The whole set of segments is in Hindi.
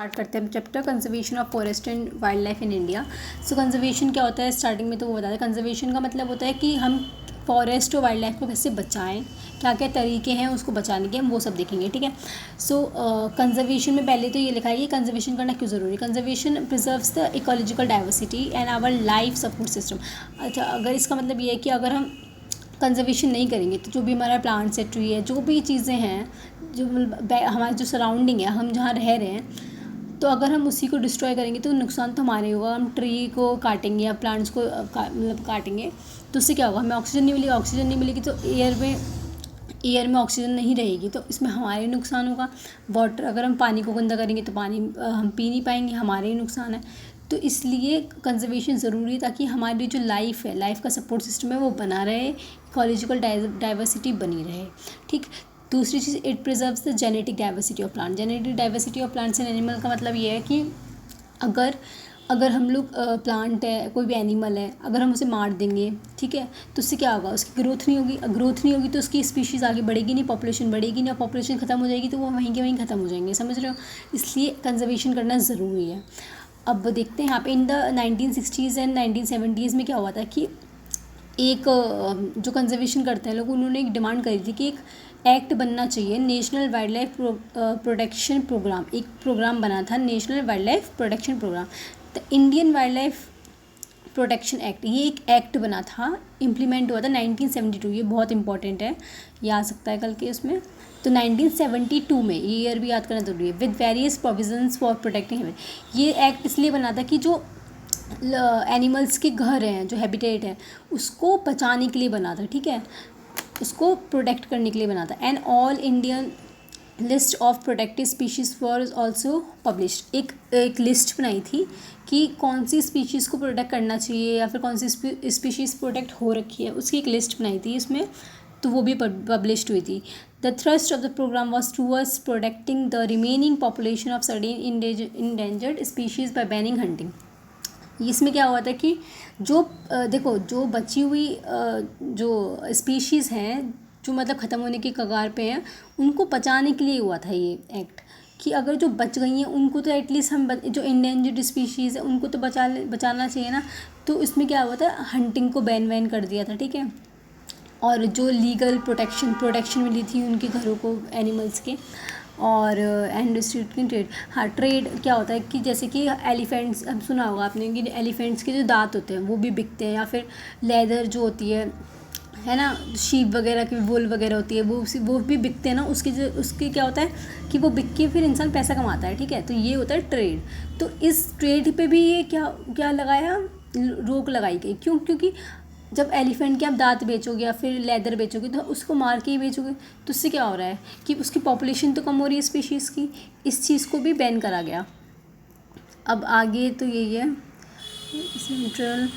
स्टार्ट करते हैं chapter conservation of forest and wild life in India. So conservation क्या होता है, स्टार्टिंग में तो वो बताते हैं। कंजर्वेशन का मतलब होता है कि हम फॉरेस्ट और वाइल्ड लाइफ को कैसे बचाएं, क्या क्या तरीके हैं उसको बचाने के, हम वो सब देखेंगे। ठीक है। सो कंजर्वेशन में पहले तो ये लिखा है कि कंजर्वेशन करना क्यों ज़रूरी है। Conservation preserves the ecological diversity and our life support system. अच्छा, अगर इसका मतलब ये है कि अगर हम कंजर्वेशन नहीं करेंगे तो जो भी हमारा प्लांट्स है, ट्री है, जो भी चीज़ें हैं, जो हमारे जो सराउंडिंग है, हम जहाँ रह रहे हैं, तो अगर हम उसी को डिस्ट्रॉय करेंगे तो नुकसान तो हमारे होगा। हम ट्री को काटेंगे या प्लांट्स को मतलब काटेंगे तो उससे क्या होगा, हमें ऑक्सीजन नहीं मिलेगी। ऑक्सीजन नहीं मिलेगी तो एयर में ऑक्सीजन नहीं रहेगी, तो इसमें हमारे नुकसान होगा। वाटर, अगर हम पानी को गंदा करेंगे तो पानी हम पी नहीं पाएंगे, हमारे ही नुकसान है। तो इसलिए कंजर्वेशन ज़रूरी है ताकि हमारी जो लाइफ है, लाइफ का सपोर्ट सिस्टम है, वो बना रहे, इकोलॉजिकल डाइवर्सिटी बनी रहे। ठीक। दूसरी चीज़, it preserves the genetic diversity of plant. Genetic diversity of plants and animal का मतलब ये है कि अगर हम लोग प्लांट है, कोई भी एनिमल है, अगर हम उसे मार देंगे, ठीक है, तो उससे क्या होगा, उसकी ग्रोथ नहीं होगी। ग्रोथ नहीं होगी तो उसकी स्पीशीज़ आगे बढ़ेगी नहीं, पॉपुलेशन बढ़ेगी नहीं, पॉपुलेशन ख़त्म हो जाएगी तो वो वहीं के वहीं ख़त्म हो जाएंगे। समझ रहे हो, इसलिए कंजर्वेशन करना ज़रूरी है। अब देखते हैं यहाँ पे in the 1960s and 1970s में क्या हुआ था कि एक जो कंजर्वेशन करते हैं लोग, उन्होंने एक डिमांड करी थी कि एक एक्ट बनना चाहिए, national wildlife protection programme. एक प्रोग्राम बना था, national wildlife protection programme, the Indian wildlife protection act. ये एक एक्ट बना था, इम्प्लीमेंट हुआ था 1972। ये बहुत इंपॉर्टेंट है, ये आ सकता है कल के उसमें। तो 1972 में, ये ईयर भी याद करना जरूरी है, with various provisions for protecting. ये एक्ट इसलिए बना था कि जो एनिमल्स के घर हैं, जो हैबिटेट है, उसको बचाने के लिए बना था। ठीक है, उसको प्रोटेक्ट करने के लिए बना था। And all Indian list of protected species was also published. एक लिस्ट बनाई थी कि कौन सी स्पीशीज़ को प्रोटेक्ट करना चाहिए या फिर कौन सी स्पीशीज़ प्रोटेक्ट हो रखी है, उसकी एक लिस्ट बनाई थी इसमें, तो वो भी पब्लिश्ड हुई थी। The thrust of the programme was towards protecting the remaining population of certain endangered species by banning hunting. इसमें क्या हुआ था कि जो देखो, जो बची हुई जो स्पीशीज़ हैं, जो मतलब ख़त्म होने की कगार पे हैं, उनको बचाने के लिए हुआ था ये एक्ट, कि अगर जो बच गई हैं उनको तो एटलीस्ट हम जो इंडेंजर्ड स्पीशीज़ है उनको तो बचाना चाहिए ना। तो इसमें क्या हुआ था, हंटिंग को बैन कर दिया था। ठीक है, और जो लीगल प्रोटेक्शन मिली थी उनके घरों को, एनिमल्स के। और एंड रिस्ट्रिक्टिंग ट्रेड। हाँ, ट्रेड क्या होता है कि जैसे कि एलिफेंट्स, अब सुना होगा आपने कि एलिफेंट्स के जो दांत होते हैं वो भी बिकते हैं, या फिर लेदर जो होती है ना, शीप वगैरह की वूल वगैरह होती है, वो भी बिकते हैं ना। उसके क्या होता है कि वो बिक के फिर इंसान पैसा कमाता है। ठीक है, तो ये होता है ट्रेड। तो इस ट्रेड पे भी ये क्या लगाया, रोक लगाई गई। क्यों? क्योंकि जब एलिफेंट के आप दांत बेचोगे या फिर लेदर बेचोगे तो उसको मार के ही बेचोगे, तो उससे क्या हो रहा है कि उसकी पॉपुलेशन तो कम हो रही है स्पीशीज़ की। इस चीज़ को भी बैन करा गया। अब आगे तो यही है, central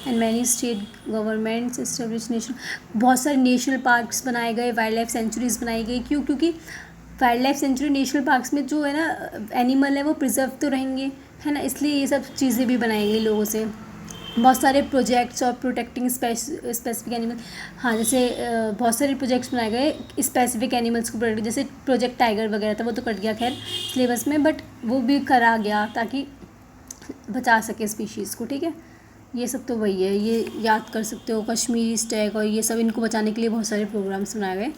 and many state governments establish national, बहुत सारे नेशनल पार्क्स बनाए गए, वाइल्ड लाइफ सेंचुरीज़ बनाई गई। क्यों? क्योंकि wild life sanctuary, national parks में जो है ना एनिमल है वो प्रिजर्व तो रहेंगे, है ना, इसलिए ये सब चीज़ें भी बनाई गई लोगों से। बहुत सारे प्रोजेक्ट्स और प्रोटेक्टिंग स्पेसिफिक एनिमल। हाँ, जैसे बहुत सारे प्रोजेक्ट्स बनाए गए स्पेसिफिक एनिमल्स को प्रोटेक्ट, जैसे प्रोजेक्ट टाइगर वगैरह था, वो तो कट गया खैर सिलेबस में, बट वो भी करा गया ताकि बचा सके स्पीशीज़ को। ठीक है, ये सब तो वही है, ये याद कर सकते हो, कश्मीरी स्टैग और ये सब, इनको बचाने के लिए बहुत सारे प्रोग्राम्स बनाए गए।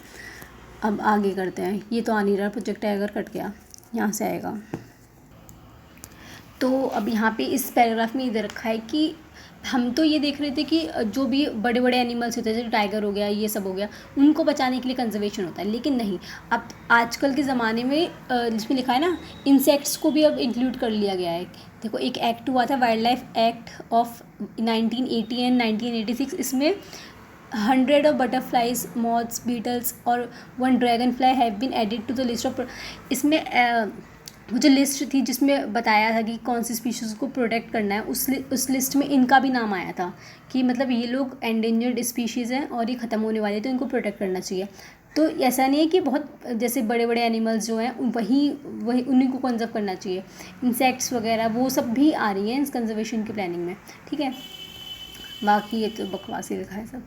अब आगे करते हैं, ये तो आ नहीं रहा, प्रोजेक्ट टाइगर कट गया, यहाँ से आएगा। तो अब यहाँ पे इस पैराग्राफ में इधर रखा है कि हम तो ये देख रहे थे कि जो भी बड़े बड़े एनिमल्स होते हैं, जैसे टाइगर हो गया, ये सब हो गया, उनको बचाने के लिए कंजर्वेशन होता है। लेकिन नहीं, अब आजकल के ज़माने में जिसमें लिखा है ना, इंसेक्ट्स को भी अब इंक्लूड कर लिया गया है। देखो, एक एक्ट हुआ था, wildlife act of 1980 and 1986। इसमें 100 ऑफ बटरफ्लाइज, मॉथ्स, बीटल्स और 1 dragonfly have been added to the list of. इसमें वो जो लिस्ट थी जिसमें बताया था कि कौन सी स्पीशीज़ को प्रोटेक्ट करना है, उस लिस्ट में इनका भी नाम आया था कि मतलब ये लोग एंडेंजर्ड स्पीशीज़ हैं और ये ख़त्म होने वाले, तो इनको प्रोटेक्ट करना चाहिए। तो ऐसा नहीं है कि बहुत जैसे बड़े बड़े एनिमल्स जो हैं वही उन्हीं को कंजर्व करना चाहिए, इंसेक्ट्स वगैरह वो सब भी आ रही हैं इस कंजर्वेशन की प्लानिंग में। ठीक है, बाकी ये तो बकवास ही लिखा है सब।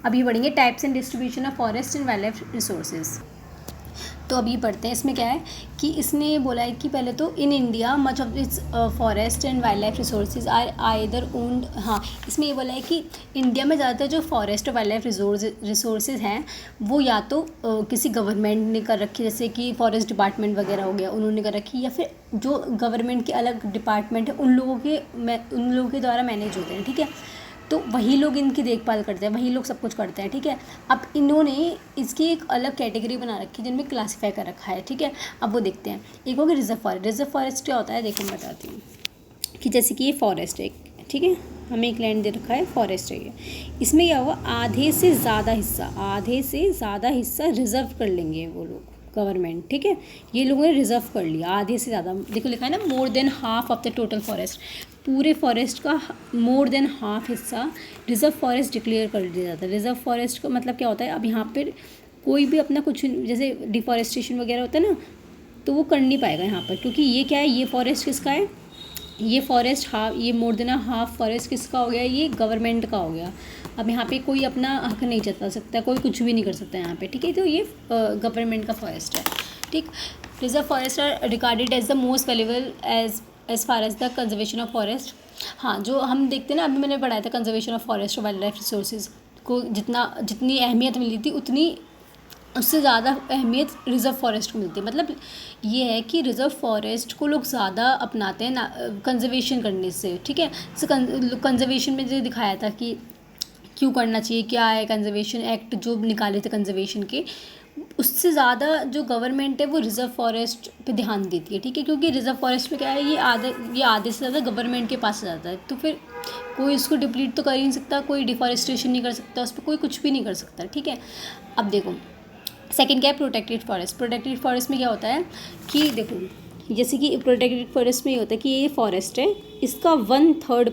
अभी पढ़ेंगे types and distribution of forest and wildlife resources. तो अभी पढ़ते हैं। इसमें क्या है कि इसने ये बोला है कि पहले तो in India much of this forest and wildlife resources are either owned. हाँ, इसमें ये बोला है कि इंडिया में ज़्यादातर जो फॉरेस्ट और वाइल्ड लाइफ रिसोर्सेज हैं वो या तो किसी गवर्नमेंट ने कर रखी, जैसे कि फॉरेस्ट डिपार्टमेंट वगैरह हो गया उन्होंने कर रखी, या फिर जो गवर्नमेंट के अलग डिपार्टमेंट है उन लोगों के द्वारा मैनेज होते हैं। ठीक है, तो वही लोग इनकी देखभाल करते हैं, वही लोग सब कुछ करते हैं। ठीक है, अब इन्होंने इसकी एक अलग कैटेगरी बना रखी है जिनमें क्लासीफाई कर रखा है। ठीक है, अब वो देखते हैं। एक हो गया रिजर्व फॉरेस्ट। रिजर्व फॉरेस्ट क्या होता है देखो मैं बताती हूँ कि जैसे कि ये फॉरेस्ट है, ठीक है, हमें एक लैंड दे रखा है, फॉरेस्ट है ये। इसमें क्या हुआ, आधे से ज़्यादा हिस्सा रिजर्व कर लेंगे वो लोग, गवर्नमेंट। ठीक है, ये लोगों ने रिजर्व कर लिया आधे से ज़्यादा। देखो लिखा है ना, more than half of the total forest. पूरे फॉरेस्ट का मोर देन हाफ हिस्सा रिजर्व फॉरेस्ट डिक्लेयर कर दिया जाता है। रिजर्व फॉरेस्ट का मतलब क्या होता है, अब यहाँ पर कोई भी अपना कुछ जैसे डिफॉरेस्टेशन वगैरह होता है ना, तो वो कर नहीं पाएगा यहाँ पर, क्योंकि ये क्या है, ये फॉरेस्ट किसका है, ये फॉरेस्ट हाफ, ये मोर देन हाफ फॉरेस्ट किसका हो गया, ये गवर्नमेंट का हो गया। अब यहाँ पे कोई अपना हक नहीं जता सकता, कोई कुछ भी नहीं कर सकता यहाँ पे। ठीक है, तो ये गवर्नमेंट का फॉरेस्ट है। ठीक, reserve forest are regarded as the most valuable as far as the conservation of forest. हाँ, जो हम देखते हैं ना, अभी मैंने पढ़ाया था कंजर्वेशन ऑफ फॉरेस्ट और वाइल्ड लाइफ रिसोर्सेज को जितनी अहमियत मिली थी उतनी उससे ज़्यादा अहमियत रिज़र्व फॉरेस्ट को मिलती है। मतलब ये है कि रिज़र्व फॉरेस्ट को लोग ज़्यादा अपनाते हैं ना कंजर्वेशन करने से। ठीक है, जैसे कंजर्वेशन में जो दिखाया था कि क्यों करना चाहिए, क्या है कंजर्वेशन एक्ट जो निकाले थे कंजर्वेशन के, उससे ज़्यादा जो गवर्नमेंट है वो रिज़र्व फॉरेस्ट पे ध्यान देती है। ठीक है, क्योंकि रिज़र्व फॉरेस्ट में क्या है, ये आधे से ज़्यादा गवर्नमेंट के पास जाता है, तो फिर कोई इसको डिप्लीट तो कर ही नहीं सकता, कोई डिफॉरेस्टेशन नहीं कर सकता, उस पर कोई कुछ भी नहीं कर सकता। ठीक है, अब देखो सेकंड क्या है, प्रोटेक्टेड फॉरेस्ट। प्रोटेक्टेड फॉरेस्ट में क्या होता है कि देखो, जैसे कि प्रोटेक्टेड फॉरेस्ट में ये होता है कि ये फॉरेस्ट है, इसका 1/3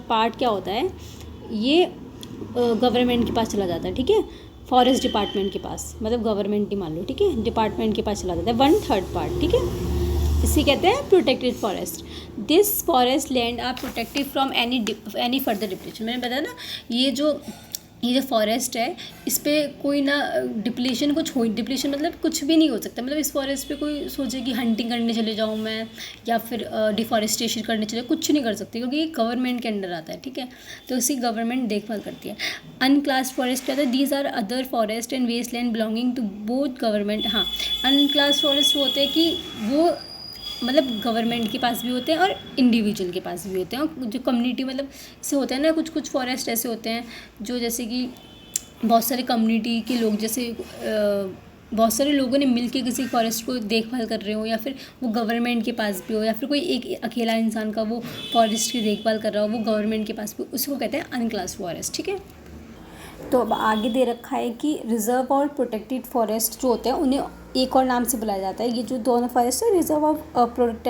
पार्ट क्या होता है, ये गवर्नमेंट के पास चला जाता है। ठीक है, फॉरेस्ट डिपार्टमेंट के पास, मतलब गवर्नमेंट ही मान लो, ठीक है, डिपार्टमेंट के पास चला जाता है 1/3 पार्ट। ठीक है, इसे कहते हैं protected forest. This forest land are protected from any further depletion. मैंने बताया ना, ये जो फॉरेस्ट है इस पर कोई ना डिप्लीशन डिप्लीशन मतलब कुछ भी नहीं हो सकता। मतलब इस फॉरेस्ट पे कोई सोचे कि हंटिंग करने चले जाऊँ मैं, या फिर डिफॉरेस्टेशन करने चले, कुछ नहीं कर सकती, क्योंकि ये गवर्नमेंट के अंडर आता है। ठीक है, तो इसी गवर्नमेंट देखभाल करती है। अनक्लास्ड फॉरेस्ट क्या था, these are other forest and waste land belonging to both government. हाँ, अनक्लास्ड फॉरेस्ट होते हैं कि वो मतलब गवर्नमेंट के पास भी होते हैं और इंडिविजुअल के पास भी होते हैं, और जो कम्युनिटी मतलब से होते हैं ना, कुछ फॉरेस्ट ऐसे होते हैं जो जैसे कि बहुत सारे कम्युनिटी के लोग, जैसे बहुत सारे लोगों ने मिलके किसी फॉरेस्ट को देखभाल कर रहे हो, या फिर वो गवर्नमेंट के पास भी हो, या फिर कोई एक अकेला इंसान का वो फॉरेस्ट की देखभाल कर रहा हो, वो गवर्नमेंट के पास भी, उसको कहते हैं अनक्लास्ड फॉरेस्ट। ठीक है, तो अब आगे दे रखा है कि रिज़र्व और प्रोटेक्टेड फॉरेस्ट जो होते हैं उन्हें एक और नाम से बुलाया जाता है। ये जो दोनों फॉरेस्ट है, रिज़र्व और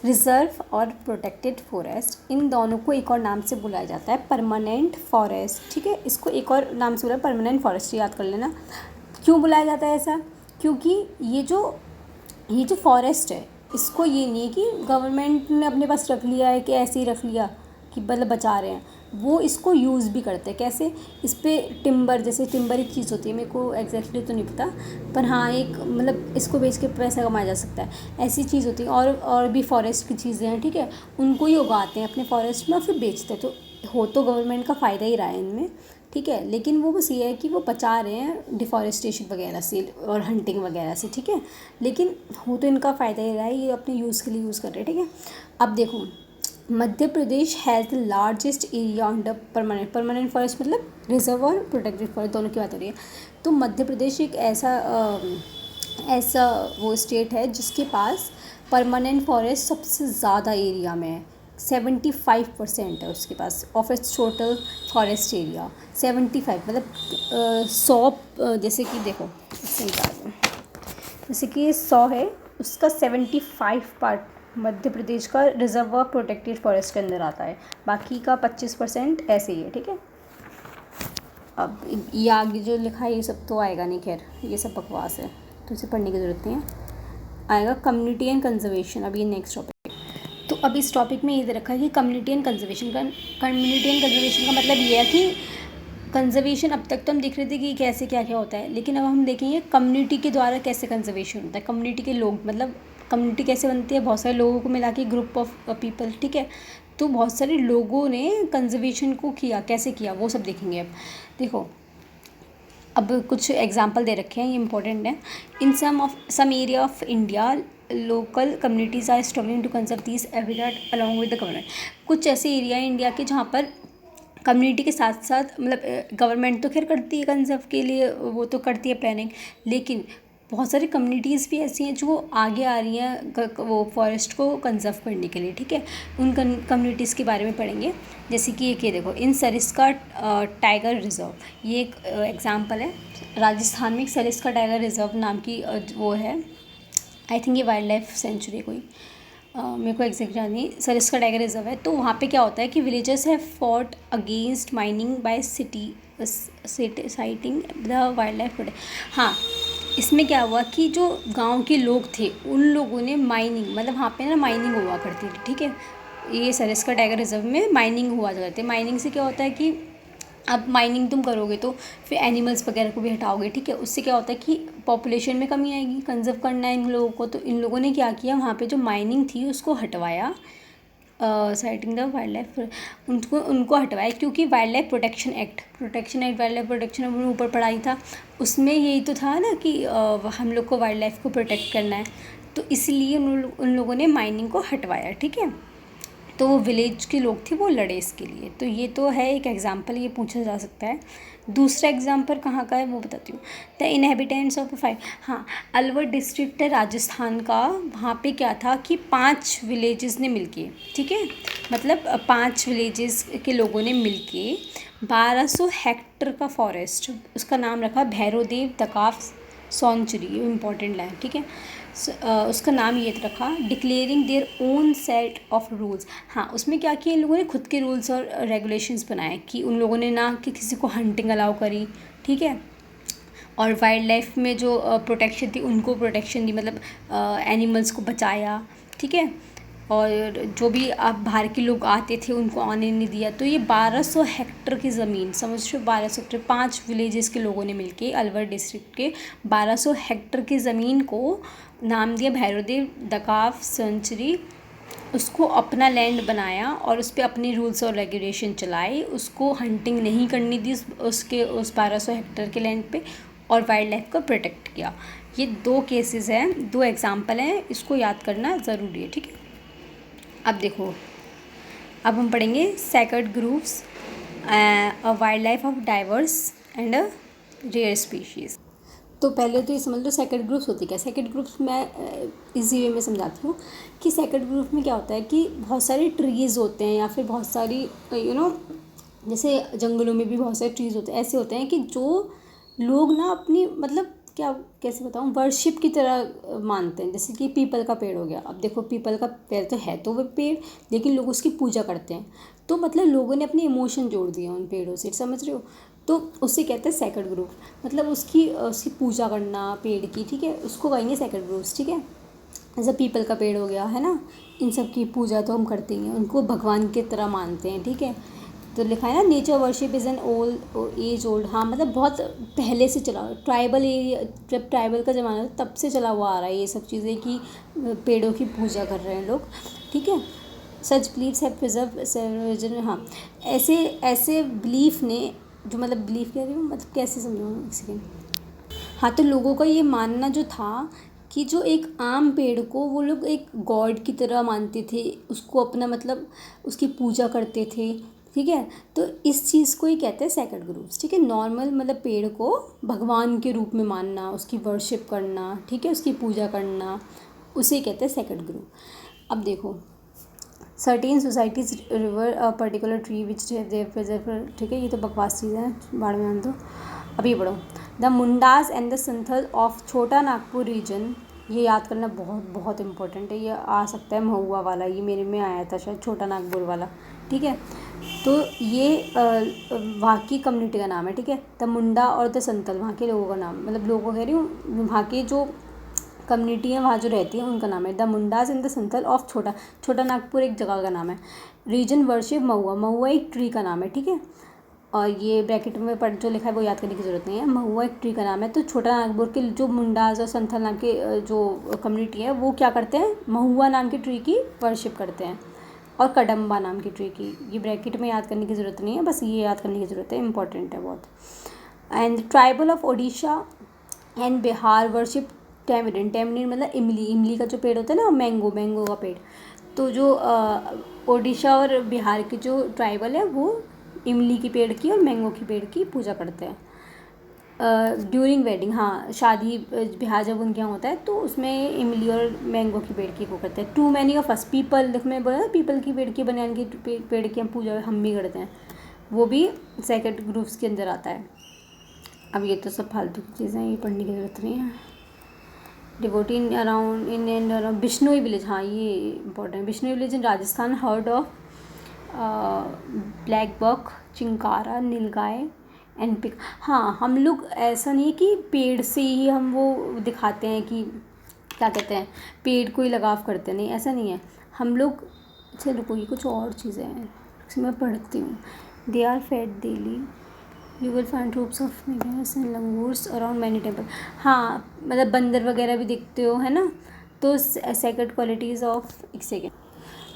रिज़र्व और प्रोटेक्टेड फॉरेस्ट, इन दोनों को एक और नाम से बुलाया जाता है परमानेंट फॉरेस्ट। ठीक है, इसको एक और नाम से बुलाया परमानेंट फॉरेस्ट, याद कर लेना। क्यों बुलाया जाता है ऐसा, क्योंकि ये जो फॉरेस्ट है, इसको ये नहीं है कि गवर्नमेंट ने अपने पास रख लिया है कि ऐसे ही रख लिया कि मतलब बचा रहे हैं, वो इसको यूज़ भी करते हैं। कैसे, इस पर टिम्बर, जैसे टिम्बर एक चीज़ होती है, मेरे को एग्जैक्टली तो नहीं पता, पर हाँ एक मतलब इसको बेच के पैसा कमाया जा सकता है, ऐसी चीज़ होती है। और भी फॉरेस्ट की चीज़ें हैं, ठीक है, उनको ही उगाते हैं अपने फॉरेस्ट में और फिर बेचते हैं। तो हो तो गवर्नमेंट का फ़ायदा ही रहा है इनमें, ठीक है, लेकिन वो बस ये है कि वो बचा रहे हैं डिफॉरेस्टेशन वगैरह से और हंटिंग वगैरह से। ठीक है, लेकिन हो तो इनका फ़ायदा ही रहा है, ये अपने यूज़ के लिए यूज़ कर रहे हैं। ठीक है, अब देखो, Madhya Pradesh has the largest area on the permanent forest, मतलब रिजर्व और प्रोटेक्टेड फॉरेस्ट दोनों की बात हो रही है। तो मध्य प्रदेश एक ऐसा वो स्टेट है जिसके पास परमानेंट फॉरेस्ट सबसे ज़्यादा एरिया में है, 75% है उसके पास of its total forest area. 75 मतलब 100, जैसे कि देखो इससे निकाल दो, जैसे कि 100 है, उसका 75% मध्य प्रदेश का रिजर्व और प्रोटेक्टेड फॉरेस्ट के अंदर आता है, बाकी का 25% ऐसे ही है। ठीक है, अब ये आगे जो लिखा है ये सब तो आएगा नहीं, खैर ये सब बकवास है, तो इसे पढ़ने की ज़रूरत नहीं है। आएगा कम्युनिटी एंड कंजर्वेशन, अब ये नेक्स्ट टॉपिक। तो अब इस टॉपिक में ये दे रखा है कि कम्युनिटी एंड कंजर्वेशन का मतलब ये है कि कंजर्वेशन अब तक तो हम देख रहे थे कि कैसे क्या क्या होता है, लेकिन अब हम देखेंगे कम्युनिटी के द्वारा कैसे कंजर्वेशन होता है। कम्युनिटी के लोग मतलब कम्युनिटी कैसे बनती है, बहुत सारे लोगों को मिला के ग्रुप ऑफ पीपल, ठीक है। तो बहुत सारे लोगों ने कंजर्वेशन को किया, कैसे किया वो सब देखेंगे अब। देखो अब कुछ एग्जांपल दे रखे हैं, ये इंपॉर्टेंट है। In some area of India local communities are struggling to conserve these habitat along with the government. कुछ ऐसे एरिया है इंडिया के जहाँ पर कम्युनिटी के साथ साथ मतलब गवर्नमेंट तो खैर करती है कंजर्व के लिए, वो तो करती है प्लानिंग, लेकिन बहुत सारी कम्युनिटीज़ भी ऐसी हैं जो आगे आ रही हैं वो फॉरेस्ट को कंजर्व करने के लिए, ठीक है। उन कम्युनिटीज़ के बारे में पढ़ेंगे। जैसे कि एक ये देखो, इन सरिस्का टाइगर रिजर्व, ये एक एग्जांपल है। राजस्थान में एक सरिस्का टाइगर रिजर्व नाम की वो है, आई थिंक ये वाइल्ड लाइफ सेंचुरी कोई, मेरे को एग्जैक्ट याद नहीं। सरिस्का टाइगर रिजर्व है। तो वहाँ पे क्या होता है कि villagers have fought against mining by citing the wildlife protect. हाँ, इसमें क्या हुआ कि जो गांव के लोग थे उन लोगों ने माइनिंग, मतलब वहाँ पे ना माइनिंग हुआ करती थी, ठीक है। ये सरिस्का टाइगर रिजर्व में माइनिंग हुआ करती है। माइनिंग से क्या होता है कि अब माइनिंग तुम करोगे तो फिर एनिमल्स वगैरह को भी हटाओगे, ठीक है। उससे क्या होता है कि पॉपुलेशन में कमी आएगी, कंजर्व करना है इन लोगों को। तो इन लोगों ने क्या किया, वहाँ पे जो माइनिंग थी उसको हटवाया, साइटिंग द वाइल्ड लाइफ, उनको हटवाया, क्योंकि wild life protection act wild life protection हमने ऊपर पढ़ाई था, उसमें यही तो था ना कि हम लोग को वाइल्ड लाइफ को प्रोटेक्ट करना है। तो इसलिए उन लोगों ने माइनिंग को हटवाया, ठीक है। तो वो विलेज के लोग थे, वो लड़े इसके लिए। तो ये तो है एक एग्जांपल, ये पूछा जा सकता है। दूसरा एग्जांपल कहाँ का है वो बताती हूँ। द इनहेबिटेंट्स ऑफ 5, हाँ, अलवर डिस्ट्रिक्ट है राजस्थान का। वहाँ पे क्या था कि 5 विलेजेस ने मिलके, ठीक है, मतलब 5 विलेजेस के लोगों ने मिलके 1200 हेक्टर का फॉरेस्ट, उसका नाम रखा भैरवदेव दकाफ सॉन्चुरी, ये इम्पॉर्टेंट लाइन, ठीक है। उसका नाम ये रखा declaring their own set of rules. हाँ, उसमें क्या किया इन लोगों ने, खुद के रूल्स और रेगुलेशंस बनाए कि उन लोगों ने ना कि किसी को हंटिंग अलाउ करी, ठीक है, और वाइल्ड लाइफ में जो प्रोटेक्शन थी उनको प्रोटेक्शन दी, मतलब एनिमल्स को बचाया, ठीक है। और जो भी आप बाहर के लोग आते थे उनको आने नहीं दिया। तो ये 1200 हेक्टर की ज़मीन, समझ रहे हो, 1200 हेक्टर, 5 विलेजेस के लोगों ने मिलके अलवर डिस्ट्रिक्ट के 1200 हेक्टर की ज़मीन को नाम दिया भैरवदेव दकाफ सेंचुरी। उसको अपना लैंड बनाया और उस पर अपने रूल्स और रेगुलेशन चलाए, उसको हंटिंग नहीं करनी दी उसके उस 1200 हेक्टर के लैंड पे, और वाइल्ड लाइफ को प्रोटेक्ट किया। ये 2 केसेस हैं, 2 एग्जांपल हैं, इसको याद करना ज़रूरी है, ठीक है। अब देखो, अब हम पढ़ेंगे sacred groups, a wildlife of diverse and a rare species. तो पहले तो ये समझ लो सेक्रेड ग्रुप्स होती क्या। सेक्रेड ग्रुप्स मैं इजी वे में समझाती हूँ कि सेक्रेड ग्रुप में क्या होता है कि बहुत सारे ट्रीज़ होते हैं, या फिर बहुत सारी जैसे जंगलों में भी बहुत सारे ट्रीज़ होते हैं, ऐसे होते हैं कि जो लोग ना अपनी मतलब क्या कैसे बताऊँ, वर्शिप की तरह मानते हैं। जैसे कि पीपल का पेड़ हो गया। अब देखो, पीपल का पेड़ तो है तो वो पेड़, लेकिन लोग उसकी पूजा करते हैं। तो मतलब लोगों ने अपने इमोशन जोड़ दिए उन पेड़ों से, समझ रहे हो। तो उससे कहते हैं सेक्रेड ग्रुप, मतलब उसकी पूजा करना पेड़ की, ठीक है, उसको कहेंगे सेक्रेड ग्रुप्स, ठीक है। जैसे पीपल का पेड़ हो गया है ना, इन सब की पूजा तो हम करते ही हैं, उनको भगवान की तरह मानते हैं, ठीक है। तो लिखा है ना, nature worship is an old age old. हाँ, मतलब बहुत पहले से चला, ट्राइबल एरिया, जब ट्राइबल का ज़माना था तब से चला हुआ आ रहा है ये सब चीज़ें कि पेड़ों की पूजा कर रहे हैं लोग, ठीक है। सच बिलीव्स हैव प्रिजर्व, हाँ, ऐसे ऐसे बिलीफ ने, जो मतलब बिलीफ कह रही हूँ, मतलब कैसे समझाऊँ एक सेकेंड। हाँ, तो लोगों का ये मानना जो था कि जो एक आम पेड़ को वो लोग एक गॉड की तरह मानते थे, उसको अपना मतलब उसकी पूजा करते थे, ठीक है। तो इस चीज़ को ही कहते हैं सेक्रेड ग्रुप्स, ठीक है। नॉर्मल मतलब पेड़ को भगवान के रूप में मानना, उसकी वर्शिप करना, ठीक है, उसकी पूजा करना, उसे कहते हैं सेक्रेड ग्रुप। अब देखो, certain societies river a particular tree which they preserve, ठीक है, ये तो बकवास चीज़ है, बाढ़ में हम तो। अब ये पढ़ो, the Mundas and the Santhal of छोटा नागपुर रीजन, ये याद करना बहुत बहुत इंपॉर्टेंट है। ये आ सकता है महुआ वाला, ये मेरे में आया था शायद, छोटा नागपुर वाला, ठीक है। तो ये वहाँ की कम्युनिटी का नाम है, ठीक है। द मुंडा और द संथल वहाँ के लोगों का नाम, मतलब लोगों कह रही हूँ, वहाँ के जो कम्युनिटी है वहाँ जो रहती है उनका नाम है the Mundas and the Santhal of छोटा नागपुर एक जगह का नाम है। रीजन वर्शिप महुआ, महुआ एक ट्री का नाम है, ठीक है। और ये ब्रैकेट में पढ़ जो लिखा है वो याद करने की ज़रूरत नहीं है। महुआ एक ट्री का नाम है। तो छोटा नागपुर के जो मुंडास और संथाल नाम के जो कम्युनिटी है वो क्या करते हैं, महुआ नाम की ट्री की वर्शिप करते हैं, और कदम्बा नाम की ट्री की। ये ब्रैकेट में याद करने की ज़रूरत नहीं है, बस ये याद करने की ज़रूरत है, इंपॉर्टेंट है बहुत। And tribal of Odisha and Bihar worship tamarind. Tamarind मतलब इमली, इमली का जो पेड़ होता है ना, मैंगो, मैंगो का पेड़। तो जो ओडिशा और बिहार के जो ट्राइबल है वो इमली की पेड़ की और मैंगो की पेड़ की पूजा करते हैं ड्यूरिंग वेडिंग। हाँ, शादी ब्याह जब उनके यहाँ होता है तो उसमें इमली और मैंगो की पेड़ की वो करते हैं। To many of us people, देख मैं बोला पीपल की पेड़ की, बनान की पेड़ की हम पूजा हम भी करते हैं, वो भी सेकेंड ग्रुप्स के अंदर आता है। अब ये तो सब फालतू की चीज़ें हैं, ये पढ़ने की ज़रूरत नहीं है। Devotee in around in and around Bishnoi village, हाँ ये इंपॉर्टेंट है। Bishnoi village in Rajasthan herd of blackbuck, chinkara, nilgai and pick. हाँ, हम लोग ऐसा नहीं है कि पेड़ से ही हम वो दिखाते हैं कि क्या कहते हैं, पेड़ को ही लगाव करते हैं, नहीं ऐसा नहीं है। हम लोग, चलो कोई कुछ और चीज़ें हैं मैं पढ़ती हूँ। They are fed daily, you will find troops of मेघास and langurs around many temple. हाँ, मतलब बंदर वगैरह भी देखते हो, है ना। तो सेकंड क्वालिटीज़ ऑफ, एक सेकेंड,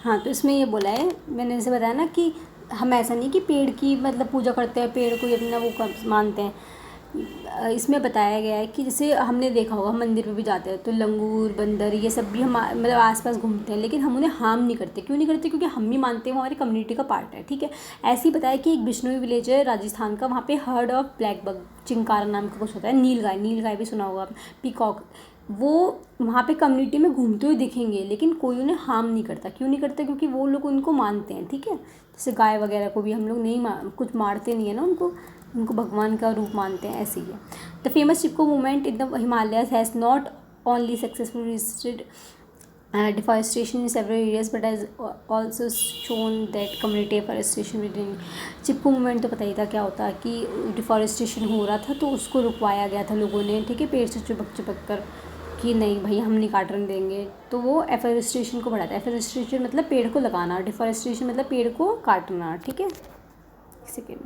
हाँ तो इसमें ये बोला है, मैंने जैसे बताया ना कि हम ऐसा नहीं कि पेड़ की मतलब पूजा करते हैं, पेड़ को ही अपना वो मानते हैं। इसमें बताया गया है कि जैसे हमने देखा होगा, हम मंदिर में भी जाते हैं तो लंगूर, बंदर, ये सब भी हम मतलब आसपास घूमते हैं, लेकिन हम उन्हें हार्म नहीं करते। क्यों नहीं करते? क्योंकि हम भी मानते हैं वो हमारी कम्युनिटी का पार्ट है, ठीक है। ऐसे ही बताया कि एक बिश्नोई विलेज है राजस्थान का, वहाँ पे heard of black bug, chinkara नाम का कुछ होता है, नीलगाय, नीलगाय भी सुना होगा, पीकॉक, वो वहाँ पे कम्युनिटी में घूमते हुए दिखेंगे, लेकिन कोई उन्हें हार्म नहीं करता। क्यों नहीं करता? क्योंकि वो लोग उनको मानते हैं, ठीक है। जैसे गाय वगैरह को भी हम लोग नहीं कुछ मारते नहीं है ना उनको, उनको भगवान का रूप मानते हैं, ऐसे ही है। The famous Chipko movement in the Himalayas has not only successfully resisted deforestation in several areas but has also shown that community afforestation within। Chipko movement तो पता ही था क्या होता है, कि डिफॉरेस्टेशन हो रहा था तो उसको रुकवाया गया था लोगों ने, ठीक है, पेड़ से चिपक कर, कि नहीं भाई हम नहीं काटने देंगे। तो वो एफोरेस्टेशन को बढ़ाता है। एफोरेस्टेशन मतलब पेड़ को लगाना, डिफॉरेस्टेशन मतलब पेड़ को काटना, ठीक है। सेकेंड,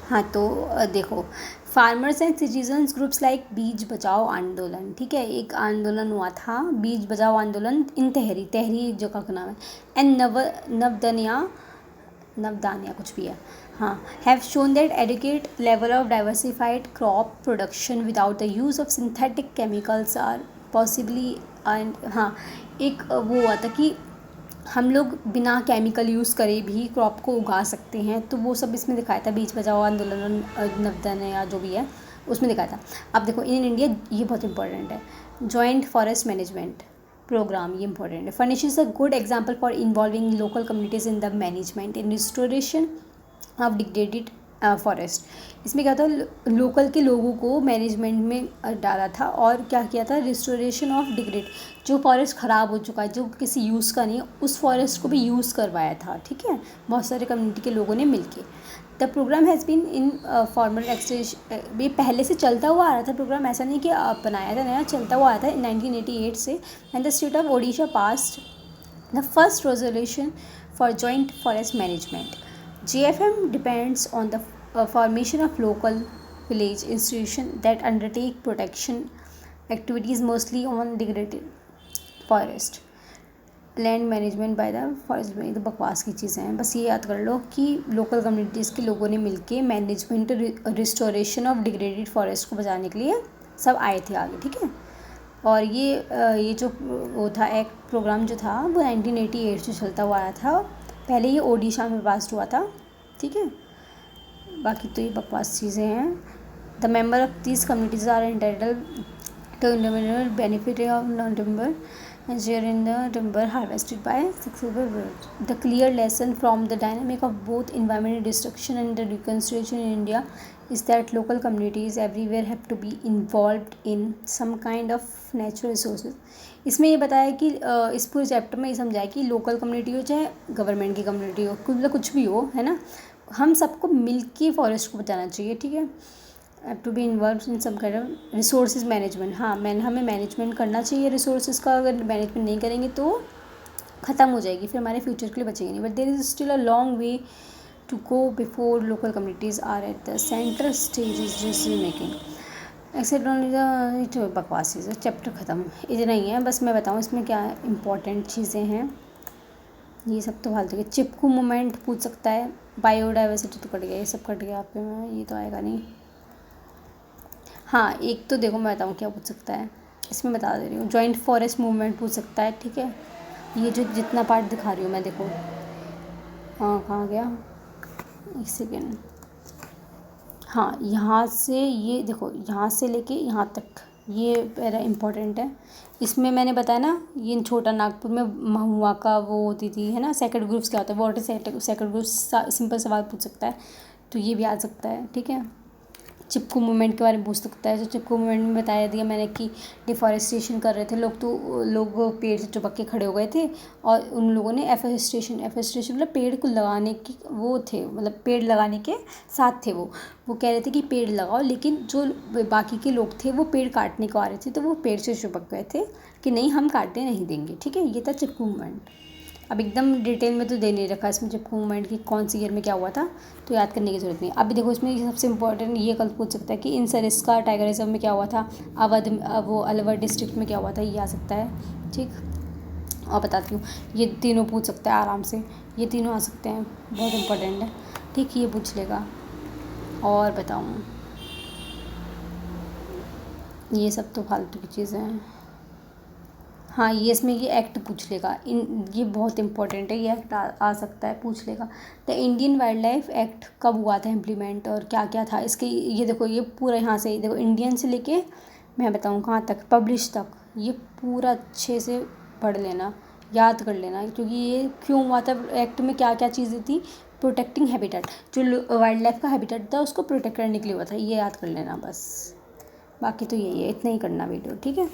हाँ तो देखो, farmers and citizens groups like बीज बचाओ आंदोलन, ठीक है, एक आंदोलन हुआ था, बीज बचाओ आंदोलन इन तहरी, तहरी एक जगह का नाम है, एंड नवदानिया कुछ भी है, हाँ, have shown that adequate level of diversified crop production without the use of synthetic chemicals are possibly. And हाँ, एक वो हुआ था कि हम लोग बिना केमिकल यूज़ करे भी क्रॉप को उगा सकते हैं, तो वो सब इसमें दिखाया था, बीज बचाओ आंदोलन, नवदानिया जो भी है उसमें दिखाया था। अब देखो इन इंडिया, ये बहुत इंपॉर्टेंट है, जॉइंट फॉरेस्ट मैनेजमेंट प्रोग्राम, ये इंपॉर्टेंट है, furnishes a good example for involving local communities in the management in restoration of degraded forest. इसमें क्या था, लोकल के लोगों को मैनेजमेंट में डाला था, और क्या किया था, रिस्टोरेशन ऑफ डिग्रेड, जो फॉरेस्ट ख़राब हो चुका है, जो किसी यूज़ का नहीं है, उस फॉरेस्ट को भी यूज़ करवाया था, ठीक है, बहुत सारे कम्युनिटी के लोगों ने मिलके। The programme has been in formal extension, ये पहले से चलता हुआ आ रहा था प्रोग्राम, ऐसा नहीं कि बनाया था नया, चलता हुआ आया था 1988 से। And the state of Odisha past the first resolution for joint forest management. JFM depends on the formation of local village institution that undertake protection activities mostly on degraded forest land management by the forest। तो बकवास की चीज़ें हैं, बस ये याद कर लो कि लोकल कम्युनिटीज़ के लोगों ने मिलके management restoration of degraded forest को बचाने के लिए सब आए थे आगे, ठीक है। और ये जो वो था एक्ट प्रोग्राम जो था वो 1988 से चलता हुआ आया था, पहले ये ओडिशा में पास हुआ था, ठीक है। बाकी तो ये बकवास चीज़ें हैं। The member of this communities are entitled to individual benefit of non timber share in the timber harvested by successful. The clear lesson from the dynamic of both environmental destruction and the reconstruction in India is that local communities everywhere have to be involved in some kind of natural resources। इसमें ये बताया कि इस पूरे चैप्टर में ये समझाया कि लोकल कम्युनिटी हो चाहे गवर्नमेंट की कम्युनिटी हो, मतलब कुछ भी हो, है ना, हम सबको मिल के फॉरेस्ट को बचाना चाहिए, ठीक है। Have to be involve in some kind of resources management. हाँ, हमें मैनेजमेंट करना चाहिए रिसोर्सेज का, अगर मैनेजमेंट नहीं करेंगे तो ख़त्म हो जाएगी, फिर हमारे फ्यूचर के लिए बचेंगे नहीं। But there is still a long way to go before local communities are at the centre stages decision making except बकवास चीज़ है। चैप्टर ख़त्म, इतना ही है बस। मैं बताऊँ इसमें क्या इंपॉर्टेंट चीज़ें हैं, ये सब तो फालतू के। चिपकू मोमेंट पूछ सकता है, बायोडाइवर्सिटी तो कट गया, ये सब कट गया आपके में, ये तो आएगा नहीं। हाँ एक तो देखो मैं बताऊँ क्या पूछ सकता है, इसमें बता दे रही हूँ। जॉइंट फॉरेस्ट मूवमेंट पूछ सकता है, ठीक है। ये जो जितना पार्ट दिखा रही हूँ मैं, देखो हाँ कहाँ गया, एक सेकेंड। हाँ यहाँ से ये देखो, यहाँ से लेके यहाँ तक ये मेरा इम्पोर्टेंट है। इसमें मैंने बताया ना, ये छोटा नागपुर में महुआ का वो होती थी, है ना। सेकंड ग्रुप्स क्या होता है, what is second groups, simple सवाल पूछ सकता है, तो ये भी आ सकता है, ठीक है। चिपकू मूवमेंट के बारे में पूछ सकता है। तो चिपकू मूवमेंट में बताया दिया मैंने कि डिफॉरेस्टेशन कर रहे थे लोग, तो लोग पेड़ से चिपक के खड़े हो गए थे, और उन लोगों ने एफोरेस्टेशन मतलब पेड़ को लगाने की वो थे, मतलब पेड़ लगाने के साथ थे। वो कह रहे थे कि पेड़ लगाओ, लेकिन जो बाकी के लोग थे वो पेड़ काटने को आ रहे थे, तो वो पेड़ से चिपक गए थे कि नहीं हम काटने नहीं देंगे, ठीक है। ये था चिपकू मूवमेंट। अब एकदम डिटेल में तो दे नहीं रखा इसमें चिपकू मूवमेंट की कौन सी ईयर में क्या हुआ था, तो याद करने की ज़रूरत नहीं। अभी देखो इसमें सबसे इंपॉर्टेंट ये कल पूछ सकता है कि इन सरिस्का टाइगर रिजर्व में क्या हुआ था, वो अलवर डिस्ट्रिक्ट में क्या हुआ था, ये आ सकता है, ठीक। और बताती हूँ, ये तीनों पूछ सकता है आराम से, ये तीनों आ सकते हैं, बहुत इंपॉर्टेंट है, ठीक। ये पूछ लेगा। और बताऊँ, ये सब तो फालतू की चीज़ें हैं। हाँ ये इसमें ये एक्ट पूछ लेगा, ये बहुत इंपॉर्टेंट है, ये एक्ट आ सकता है, पूछ लेगा। The Indian wildlife act कब हुआ था इम्प्लीमेंट, और क्या क्या था इसके, ये देखो ये पूरा यहाँ से देखो, इंडियन से लेके मैं बताऊँ कहाँ तक, पब्लिश तक, ये पूरा अच्छे से पढ़ लेना, याद कर लेना, क्योंकि ये क्यों हुआ था, एक्ट में क्या क्या चीज़ें थी। प्रोटेक्टिंग हैबिटेट, जो वाइल्ड लाइफ का हैबिटेट था उसको प्रोटेक्ट करने के लिए हुआ था, ये याद कर लेना बस। बाकी तो यही है, इतना ही करना वीडियो, ठीक है।